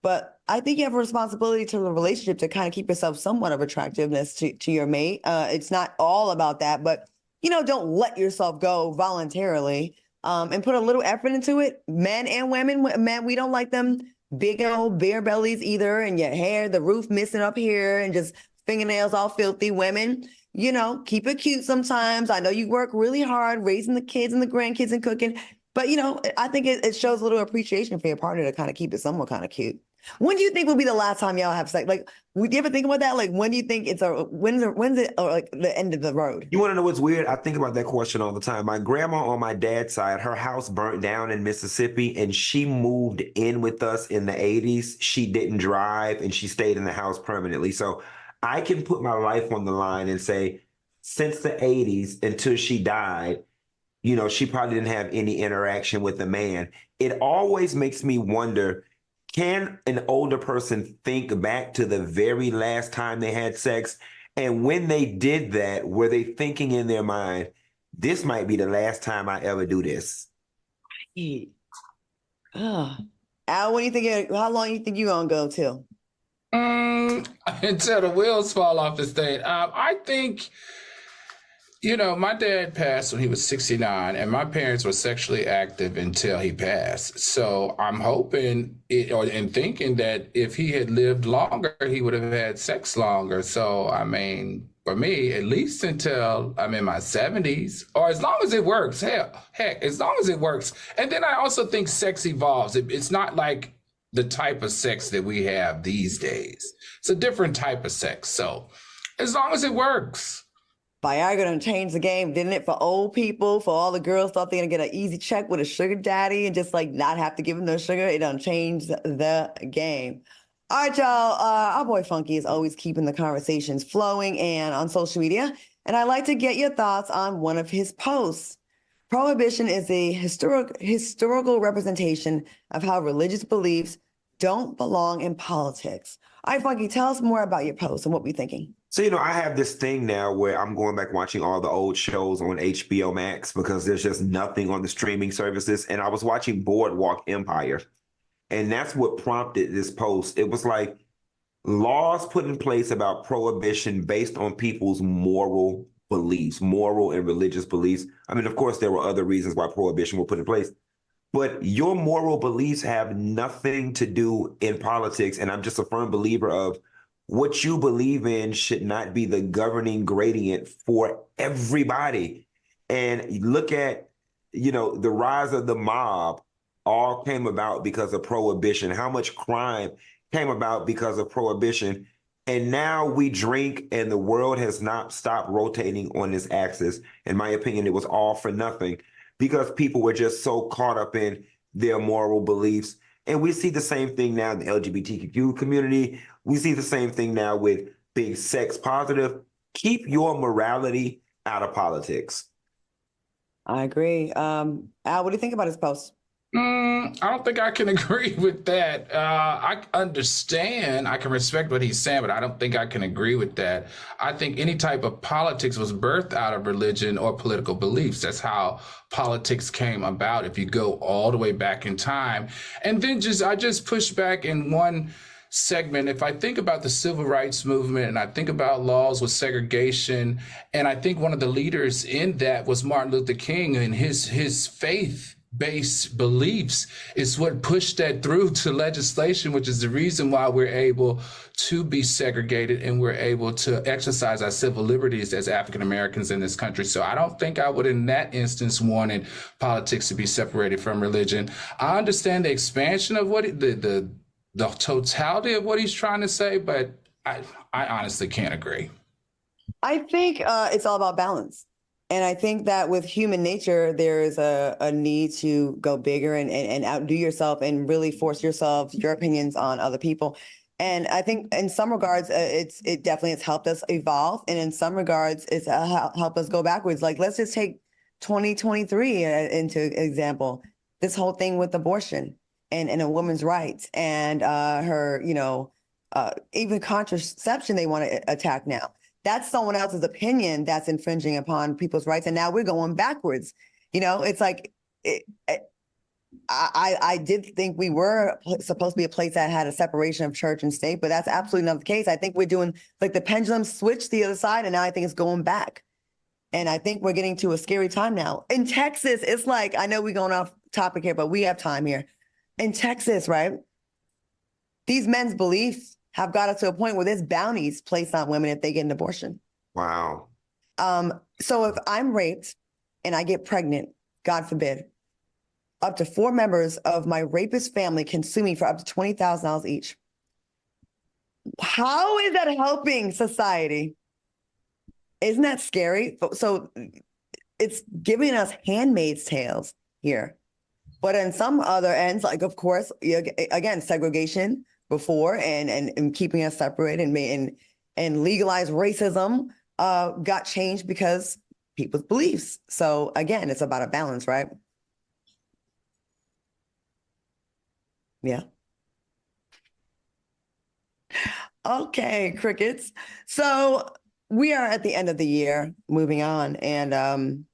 but I think you have a responsibility to the relationship to kind of keep yourself somewhat of attractiveness to your mate. It's not all about that, but, you know, don't let yourself go voluntarily and put a little effort into it. Men and women, men, we don't like them big old bare bellies either, and your hair, the roof missing up here, and just fingernails all filthy. Women, you know, keep it cute sometimes. I know you work really hard raising the kids and the grandkids and cooking, but, you know, I think it shows a little appreciation for your partner to kind of keep it somewhat kind of cute. When do you think will be the last time y'all have sex? Like, would you ever think about that? Like, when do you think when's it like the end of the road? You want to know what's weird? I think about that question all the time. My grandma on my dad's side, her house burnt down in Mississippi, and she moved in with us in the 80s. She didn't drive, and she stayed in the house permanently. So I can put my life on the line and say, since the 80s until she died, you know, she probably didn't have any interaction with a man. It always makes me wonder, can an older person think back to the very last time they had sex? And when they did that, were they thinking in their mind, this might be the last time I ever do this? Al, what do you think? How long do you think you're going to go till? Until the wheels fall off the stage. I think, you know, my dad passed when he was 69, and my parents were sexually active until he passed. So I'm hoping and thinking that if he had lived longer, he would have had sex longer. So, I mean, for me, at least until I'm in my 70s, or as long as it works. Heck, as long as it works. And then I also think sex evolves. It's not like the type of sex that we have these days. It's a different type of sex. So as long as it works. Viagra done changed the game, didn't it? For old people, for all the girls thought they're gonna get an easy check with a sugar daddy and just like not have to give them no sugar. It done changed the game. All right, y'all. Our boy Funky is always keeping the conversations flowing and on social media. And I'd like to get your thoughts on one of his posts. Prohibition is a historical representation of how religious beliefs don't belong in politics. All right, Funky, tell us more about your post and what we're thinking. So, I have this thing now where I'm going back watching all the old shows on HBO Max because there's just nothing on the streaming services. And I was watching Boardwalk Empire. And that's what prompted this post. It was like laws put in place about prohibition based on people's moral beliefs, moral and religious beliefs. I mean, of course, there were other reasons why prohibition was put in place. But your moral beliefs have nothing to do in politics. And I'm just a firm believer of what you believe in should not be the governing gradient for everybody. And you look at, the rise of the mob all came about because of prohibition. How much crime came about because of prohibition. And now we drink and the world has not stopped rotating on this axis. In my opinion, it was all for nothing because people were just so caught up in their moral beliefs. And we see the same thing now in the LGBTQ community. We see the same thing now with being sex positive. Keep your morality out of politics. I agree. Al, what do you think about his post? I don't think I can agree with that. I understand, I can respect what he's saying, but I don't think I can agree with that. I think any type of politics was birthed out of religion or political beliefs. That's how politics came about if you go all the way back in time. And then I just push back in one segment. If I think about the civil rights movement and I think about laws with segregation, and I think one of the leaders in that was Martin Luther King, and his faith-based beliefs is what pushed that through to legislation, which is the reason why we're able to be segregated and we're able to exercise our civil liberties as African Americans in this country. So I don't think I would, in that instance, wanted politics to be separated from religion. I understand the expansion of what the totality of what he's trying to say, but I honestly can't agree. I think it's all about balance. And I think that with human nature, there is a need to go bigger and outdo yourself and really force your opinions on other people. And I think in some regards, it definitely has helped us evolve. And in some regards, it's helped us go backwards. Like, let's just take 2023 into example, this whole thing with abortion and a woman's rights and her, even contraception they want to attack now. That's someone else's opinion that's infringing upon people's rights. And now we're going backwards. It's like, I did think we were supposed to be a place that had a separation of church and state, but that's absolutely not the case. I think we're doing like the pendulum switched the other side, and now I think it's going back. And I think we're getting to a scary time now. In Texas, it's like, I know we're going off topic here, but we have time here. In Texas, right? These men's beliefs have got us to a point where there's bounties placed on women if they get an abortion. Wow. So if I'm raped and I get pregnant, God forbid, up to 4 members of my rapist family can sue me for up to $20,000 each. How is that helping society? Isn't that scary? So it's giving us handmaid's tales here. But in some other ends, like, of course, again, segregation before and keeping us separate and legalized racism got changed because people's beliefs. So again, it's about a balance, right? Yeah. Okay, crickets. So we are at the end of the year, moving on. And,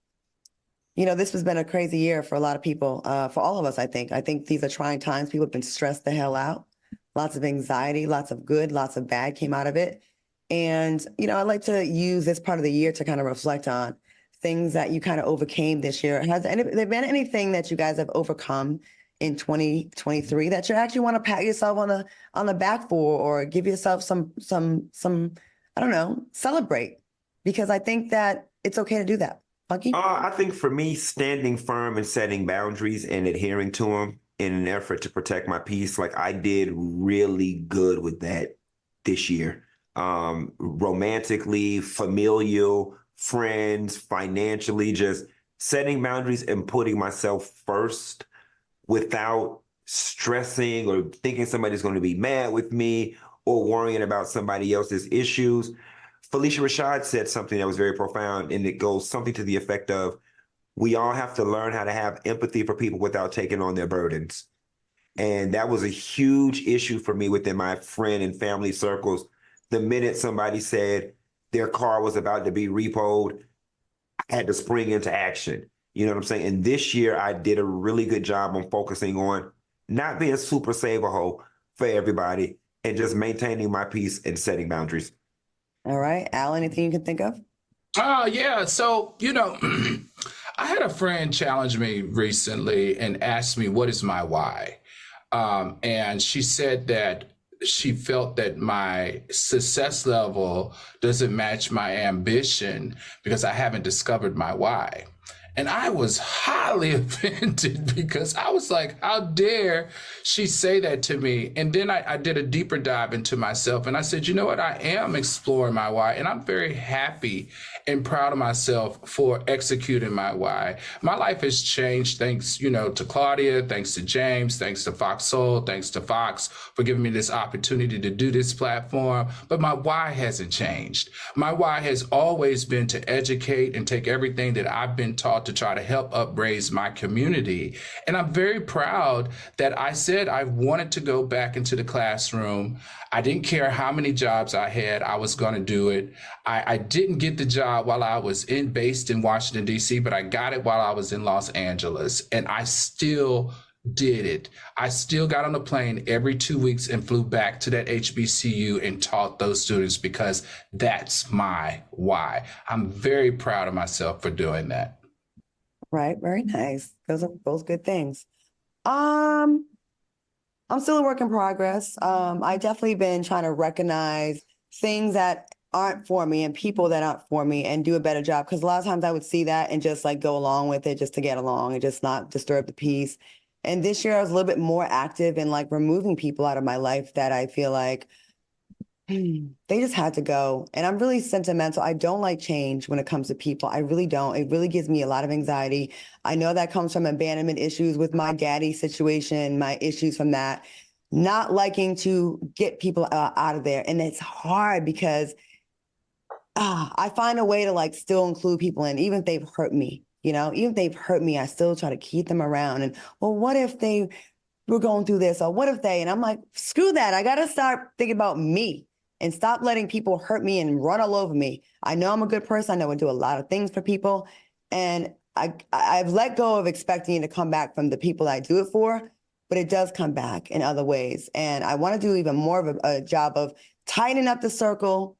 this has been a crazy year for a lot of people, for all of us, I think. I think these are trying times. People have been stressed the hell out. Lots of anxiety, lots of good, lots of bad came out of it. And, I'd like to use this part of the year to kind of reflect on things that you kind of overcame this year. Has there been anything that you guys have overcome in 2023 that you actually want to pat yourself on the back for, or give yourself some I don't know, celebrate? Because I think that it's okay to do that. Funky? I think for me, standing firm and setting boundaries and adhering to them in an effort to protect my peace, like I did really good with that this year. Romantically, familial, friends, financially, just setting boundaries and putting myself first without stressing or thinking somebody's going to be mad with me or worrying about somebody else's issues. Felicia Rashad said something that was very profound, and it goes something to the effect of, we all have to learn how to have empathy for people without taking on their burdens. And that was a huge issue for me within my friend and family circles. The minute somebody said their car was about to be repoed, I had to spring into action. You know what I'm saying? And this year I did a really good job on focusing on not being super save-a-hoe for everybody and just maintaining my peace and setting boundaries. All right. Al, anything you can think of? Yeah. So, I had a friend challenge me recently and asked me, what is my why? And she said that she felt that my success level doesn't match my ambition because I haven't discovered my why. And I was highly offended because I was like, how dare she say that to me? And then I did a deeper dive into myself and I said, you know what? I am exploring my why. And I'm very happy and proud of myself for executing my why. My life has changed thanks, to Claudia, thanks to James, thanks to Fox Soul, thanks to Fox for giving me this opportunity to do this platform. But my why hasn't changed. My why has always been to educate and take everything that I've been taught to try to help upraise my community. And I'm very proud that I said I wanted to go back into the classroom. I didn't care how many jobs I had, I was going to do it. I didn't get the job while I was based in Washington, D.C., but I got it while I was in Los Angeles. And I still did it. I still got on a plane every 2 weeks and flew back to that HBCU and taught those students because that's my why. I'm very proud of myself for doing that. Right. Very nice. Those are both good things. I'm still a work in progress. I definitely been trying to recognize things that aren't for me and people that aren't for me and do a better job. Because a lot of times I would see that and just like go along with it just to get along and just not disturb the peace. And this year I was a little bit more active in like removing people out of my life that I feel like they just had to go. And I'm really sentimental. I don't like change when it comes to people. I really don't. It really gives me a lot of anxiety. I know that comes from abandonment issues with my daddy situation, my issues from that, not liking to get people out of there. And it's hard because I find a way to like still include people in, even if they've hurt me, even if they've hurt me, I still try to keep them around. And well, what if they were going through this? Or what if they, and I'm like, screw that. I got to start thinking about me. And stop letting people hurt me and run all over me. I know I'm a good person. I know I do a lot of things for people. And I've let go of expecting it to come back from the people I do it for, but it does come back in other ways. And I want to do even more of a job of tightening up the circle.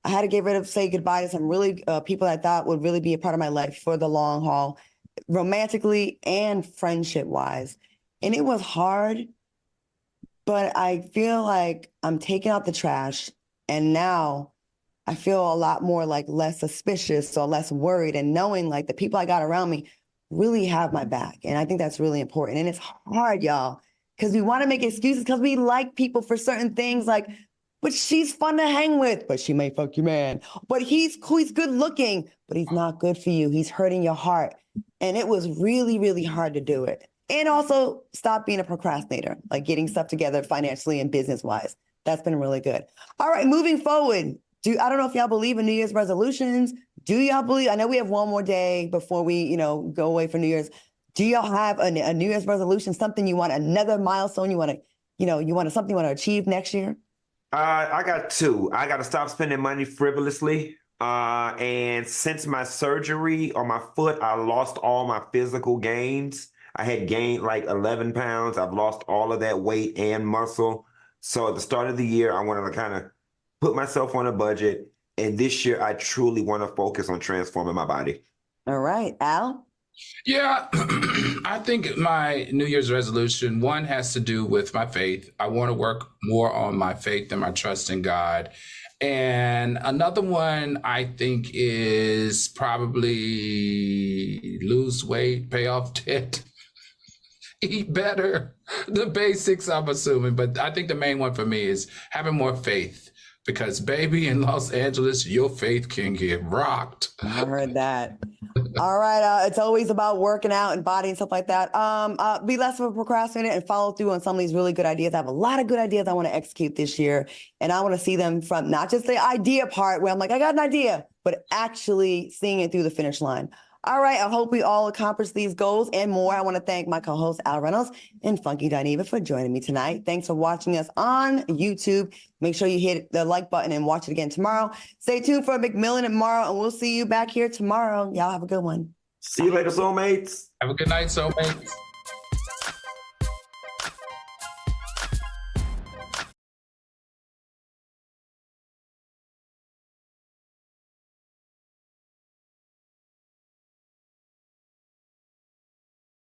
I had to say goodbye to some really people I thought would really be a part of my life for the long haul, romantically and friendship-wise. And it was hard, but I feel like I'm taking out the trash. And now I feel a lot more like less suspicious or less worried and knowing like the people I got around me really have my back. And I think that's really important. And it's hard, y'all, because we want to make excuses because we like people for certain things like, but she's fun to hang with, but she may fuck you, man. But he's cool, he's good looking, but he's not good for you. He's hurting your heart. And it was really, really hard to do it. And also stop being a procrastinator, like getting stuff together financially and business-wise. That's been really good. All right, moving forward. I don't know if y'all believe in New Year's resolutions. Do y'all believe? I know we have one more day before we, go away for New Year's. Do y'all have a New Year's resolution? Something you want, another milestone you want to, something you want to achieve next year? I got two. I got to stop spending money frivolously. And since my surgery on my foot, I lost all my physical gains. I had gained like 11 pounds. I've lost all of that weight and muscle. So at the start of the year, I wanted to kind of put myself on a budget. And this year, I truly want to focus on transforming my body. All right. Al? Yeah, I think my New Year's resolution, one has to do with my faith. I want to work more on my faith and my trust in God. And another one I think is probably lose weight, pay off debt, eat better. The basics, I'm assuming. But I think the main one for me is having more faith. Because, baby, in Los Angeles, your faith can get rocked. I heard that. All right. It's always about working out and body and stuff like that. Be less of a procrastinator and follow through on some of these really good ideas. I have a lot of good ideas I want to execute this year. And I want to see them from not just the idea part where I'm like, I got an idea, but actually seeing it through the finish line. All right. I hope we all accomplish these goals and more. I want to thank my co-host Al Reynolds and Funky Dineva for joining me tonight. Thanks for watching us on YouTube. Make sure you hit the like button and watch it again tomorrow. Stay tuned for McMillan tomorrow, and we'll see you back here tomorrow. Y'all have a good one. See you later, soulmates. Have a good night, soulmates.